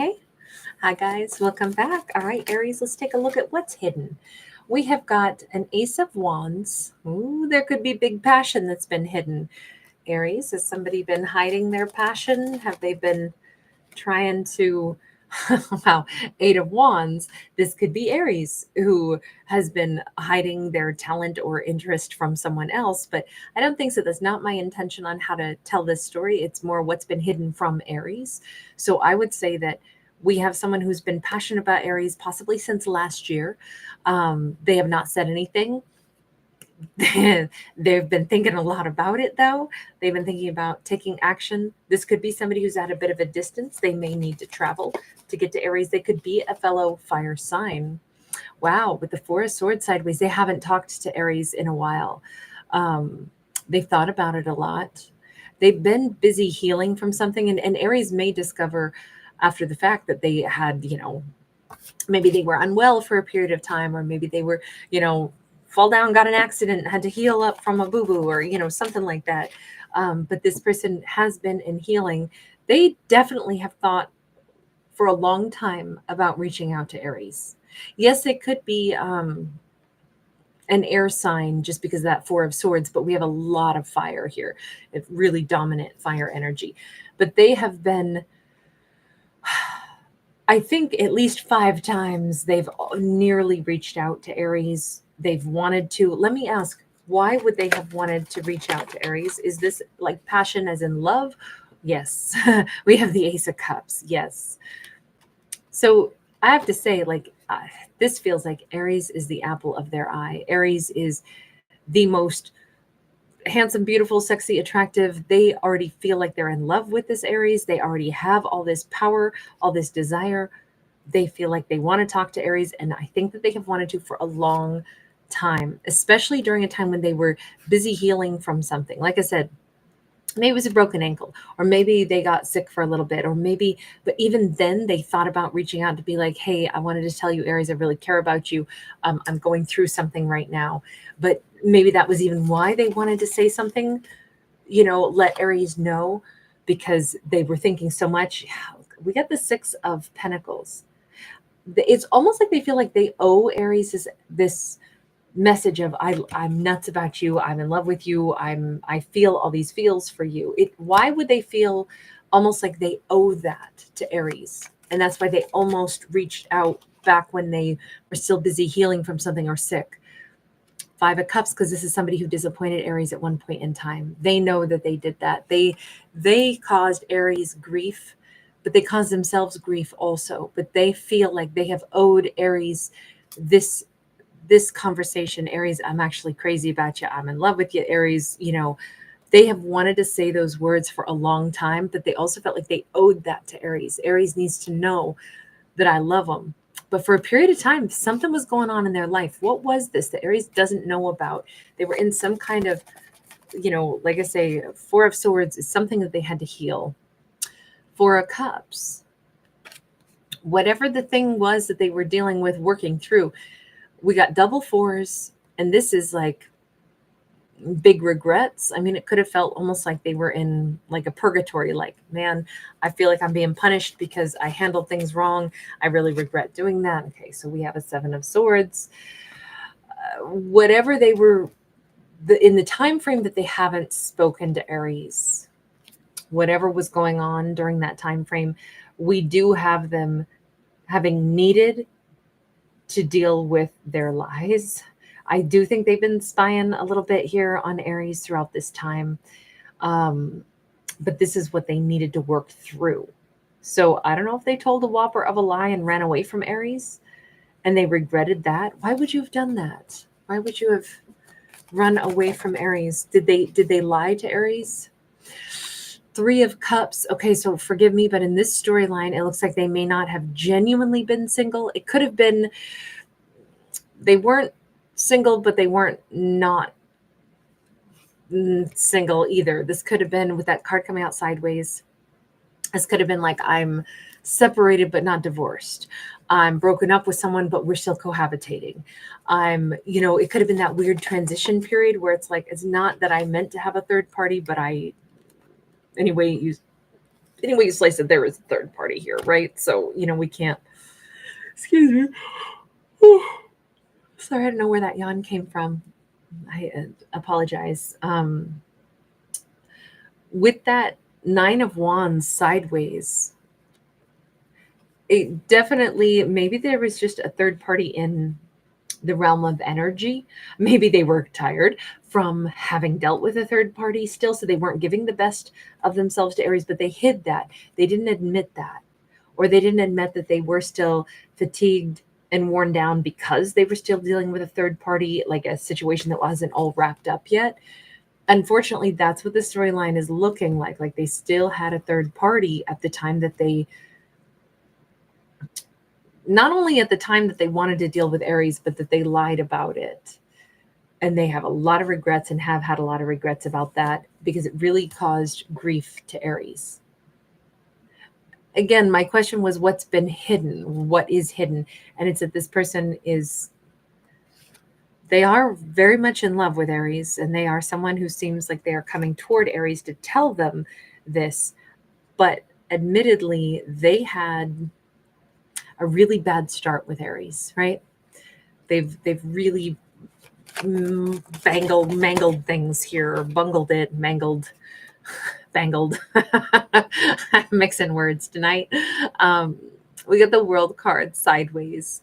hey. Hi, guys. Welcome back. All right, Aries, let's take a look at what's hidden. We have got an Ace of Wands. Ooh, there could be big passion that's been hidden. Aries, has somebody been hiding their passion? Have they been trying to wow, Eight of Wands? This could be Aries who has been hiding their talent or interest from someone else, but I don't think so. That's not my intention on how to tell this story. It's more what's been hidden from Aries. So I would say that we have someone who's been passionate about Aries possibly since last year. They have not said anything. They've been thinking a lot about it, though. They've been thinking about taking action. This could be somebody who's at a bit of a distance. They may need to travel to get to Aries. They could be a fellow fire sign. Wow, with the Four of Swords sideways, they haven't talked to Aries in a while. They've thought about it a lot. They've been busy healing from something, and Aries may discover after the fact that they had, maybe they were unwell for a period of time, or maybe they were, fall down, got an accident, had to heal up from a boo-boo, or something like that. But this person has been in healing. They definitely have thought for a long time about reaching out to Aries. Yes, it could be an air sign just because of that Four of Swords, but we have a lot of fire here. It's really dominant fire energy. But they have been, I think, at least 5 times they've nearly reached out to Aries. They've wanted to. Let me ask, why would they have wanted to reach out to Aries? Is this like passion as in love? Yes. We have the Ace of Cups. Yes. So I have to say, this feels like Aries is the apple of their eye. Aries is the most handsome, beautiful, sexy, attractive. They already feel like they're in love with this Aries. They already have all this power, all this desire. They feel like they want to talk to Aries. And I think that they have wanted to for a long time, especially during a time when they were busy healing from something. Like I said, maybe it was a broken ankle, or maybe they got sick for a little bit, or maybe, but even then they thought about reaching out to be like, hey, I wanted to tell you, Aries, I really care about you. I'm going through something right now. But maybe that was even why they wanted to say something, let Aries know, because they were thinking so much. We got the Six of Pentacles. It's almost like they feel like they owe Aries this message of I'm nuts about you, I'm in love with you, I feel all these feels for you. Why would they feel almost like they owe that to Aries? And that's why they almost reached out back when they were still busy healing from something or sick. Five of Cups, because this is somebody who disappointed Aries at one point in time. They know that they did that. They caused Aries grief, but they caused themselves grief also. But they feel like they have owed Aries this conversation. Aries, I'm actually crazy about you, I'm in love with you, Aries. They have wanted to say those words for a long time, but they also felt like they owed that to Aries. Aries needs to know that I love them. But for a period of time, something was going on in their life. What was this that Aries doesn't know about? They were in some kind of, like I say, Four of Swords is something that they had to heal. Four of Cups, whatever the thing was that they were dealing with, working through. We got double fours, and this is like big regrets. I mean, it could have felt almost like they were in like a purgatory, like, man, I feel like I'm being punished because I handled things wrong. I really regret doing that. Okay, so we have a Seven of Swords. Whatever they were, in the time frame that they haven't spoken to Aries, whatever was going on during that time frame, we do have them having needed to deal with their lies. I do think they've been spying a little bit here on Aries throughout this time. But this is what they needed to work through. So I don't know if they told a whopper of a lie and ran away from Aries and they regretted that. Why would you have done that? Why would you have run away from Aries? Did they lie to Aries? Three of Cups. Okay, so forgive me, but in this storyline, it looks like they may not have genuinely been single. It could have been they weren't single, but they weren't not single either. This could have been, with that card coming out sideways, this could have been like, I'm separated but not divorced. I'm broken up with someone, but we're still cohabitating. It could have been that weird transition period where it's like, it's not that I meant to have a third party, but anyway, you anyway you slice it, there is a third party here, right? So, we can't, excuse me. Sorry, I don't know where that yawn came from. I apologize. With that Nine of Wands sideways, it definitely, maybe there was just a third party in the realm of energy. Maybe they were tired from having dealt with a third party still, so they weren't giving the best of themselves to Aries, but they hid that. They didn't admit that, or they didn't admit that they were still fatigued and worn down because they were still dealing with a third party, like a situation that wasn't all wrapped up yet. Unfortunately, that's what the storyline is looking like. Like they still had a third party at the time that they, not only at the time that they wanted to deal with Aries, but that they lied about it. And they have a lot of regrets and have had a lot of regrets about that because it really caused grief to Aries. Again, my question was, what's been hidden? What is hidden? And it's that this person is, they are very much in love with Aries, and they are someone who seems like they are coming toward Aries to tell them this. But admittedly, they had a really bad start with Aries, right? They've really mangled things here, bungled it, mangled, bangled. I'm mixing words tonight. We got the World card sideways.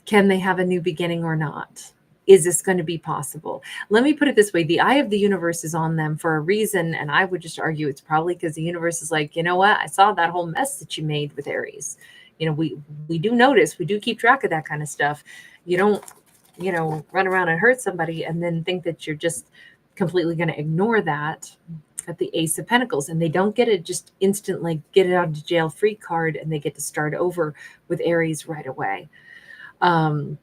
Can they have a new beginning or not? Is this going to be possible? Let me put it this way. The eye of the universe is on them for a reason. And I would just argue it's probably because the universe is like, you know what? I saw that whole mess that you made with Aries. We do notice, we do keep track of that kind of stuff. You don't, run around and hurt somebody and then think that you're just completely going to ignore that at the Ace of Pentacles. And they don't get it just instantly get it out of jail free card, and they get to start over with Aries right away. And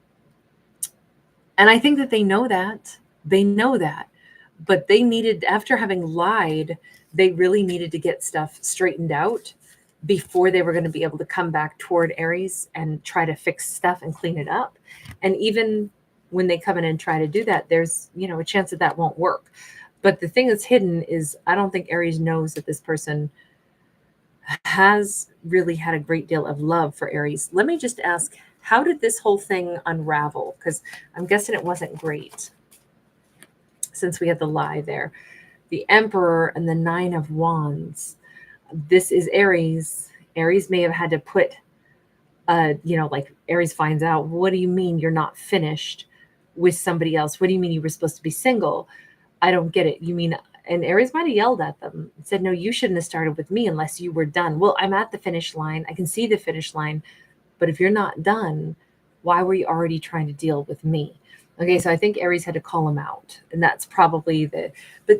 I think that they know that. They know that. But they needed, after having lied, they really needed to get stuff straightened out before they were going to be able to come back toward Aries and try to fix stuff and clean it up. And even when they come in and try to do that, there's, a chance that that won't work. But the thing that's hidden is, I don't think Aries knows that this person has really had a great deal of love for Aries. Let me just ask, how did this whole thing unravel? Because I'm guessing it wasn't great since we had the lie there. The Emperor and the Nine of Wands. This is Aries. Aries may have had to put, like Aries finds out, what do you mean you're not finished with somebody else? What do you mean you were supposed to be single? I don't get it. You mean, and Aries might have yelled at them and said, no, you shouldn't have started with me unless you were done. Well, I'm at the finish line. I can see the finish line. But if you're not done, why were you already trying to deal with me? Okay, so I think Aries had to call him out. And that's probably but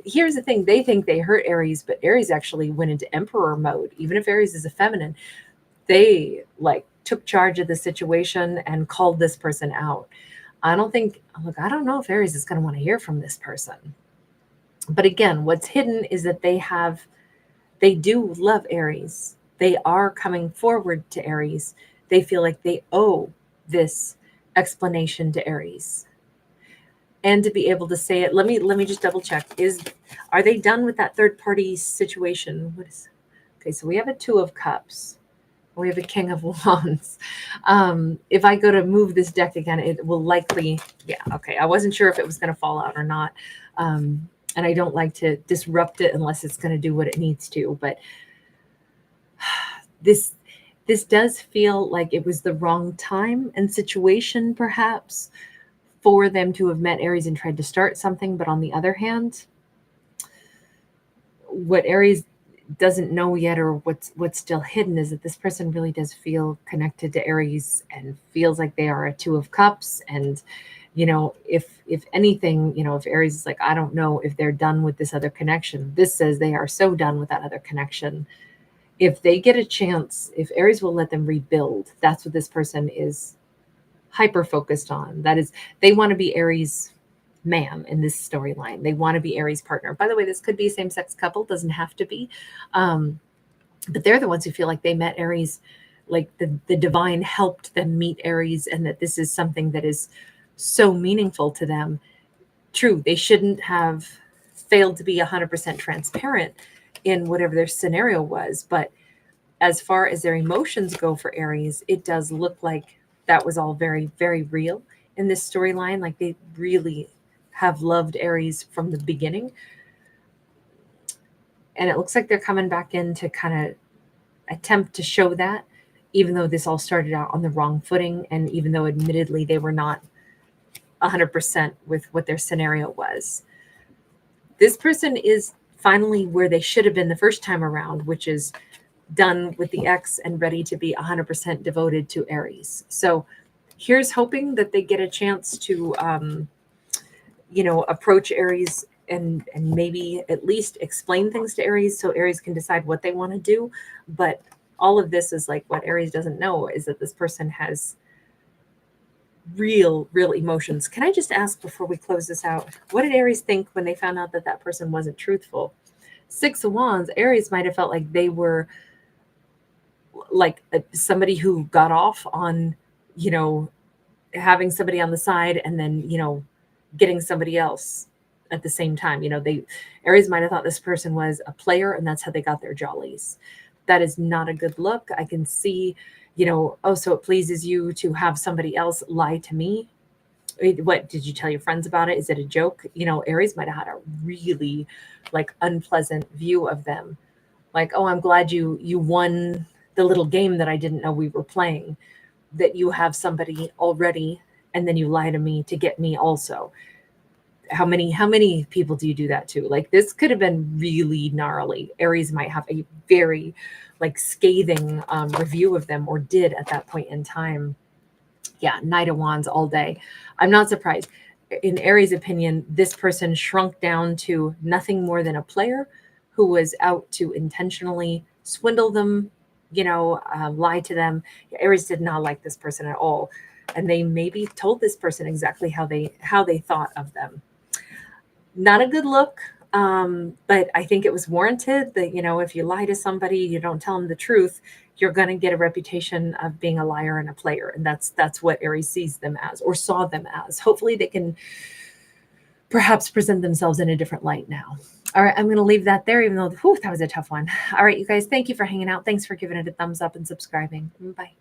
here's the thing. They think they hurt Aries, but Aries actually went into Emperor mode. Even if Aries is a feminine, they took charge of the situation and called this person out. I don't know if Aries is going to want to hear from this person. But again, what's hidden is that they do love Aries. They are coming forward to Aries. They feel like they owe this explanation to Aries. And to be able to say it, let me just double check. Are they done with that third party situation? Okay, so we have a Two of Cups. We have a King of Wands. If I go to move this deck again, it will likely, okay. I wasn't sure if it was going to fall out or not. And I don't like to disrupt it unless it's going to do what it needs to. But this does feel like it was the wrong time and situation, perhaps, for them to have met Aries and tried to start something. But on the other hand, what Aries doesn't know yet, or what's still hidden, is that this person really does feel connected to Aries and feels like they are a Two of Cups. And if anything, if Aries is like, I don't know if they're done with this other connection, this says they are so done with that other connection. If they get a chance, if Aries will let them rebuild, that's what this person is hyper focused on. That is, they want to be Aries man in this storyline. They want to be Aries partner. By the way, this could be a same-sex couple, doesn't have to be. But they're the ones who feel like they met Aries, like the divine helped them meet Aries, and that this is something that is so meaningful to them. True, they shouldn't have failed to be 100% transparent in whatever their scenario was. But as far as their emotions go for Aries, it does look like that was all very, very real in this storyline. Like they really have loved Aries from the beginning. And it looks like they're coming back in to kind of attempt to show that, even though this all started out on the wrong footing. And even though admittedly they were not 100% with what their scenario was. This person is finally where they should have been the first time around, which is done with the ex and ready to be 100% devoted to Aries. So here's hoping that they get a chance to, approach Aries and maybe at least explain things to Aries so Aries can decide what they want to do. But all of this is like what Aries doesn't know is that this person has real emotions. Can I just ask before we close this out, what did Aries think when they found out that that person wasn't truthful? 6 of Wands, Aries might have felt like they were like somebody who got off on, having somebody on the side and then, getting somebody else at the same time. Aries might have thought this person was a player and that's how they got their jollies. That is not a good look. I can see, oh, so it pleases you to have somebody else lie to me. What did you tell your friends about it? Is it a joke? Aries might have had a really unpleasant view of them. Like, oh, I'm glad you won the little game that I didn't know we were playing, that you have somebody already and then you lie to me to get me also. How many people do you do that to? Like, this could have been really gnarly. Aries might have a very scathing review of them, or did at that point in time. Yeah, Knight of Wands all day. I'm not surprised. In Aries' opinion, this person shrunk down to nothing more than a player who was out to intentionally swindle them, lie to them. Aries did not like this person at all. And they maybe told this person exactly how they thought of them. Not a good look, but I think it was warranted that, if you lie to somebody, you don't tell them the truth, you're going to get a reputation of being a liar and a player. And that's what Aries sees them as, or saw them as. Hopefully they can perhaps present themselves in a different light now. All right, I'm going to leave that there, even though that was a tough one. All right, you guys, thank you for hanging out. Thanks for giving it a thumbs up and subscribing. Bye.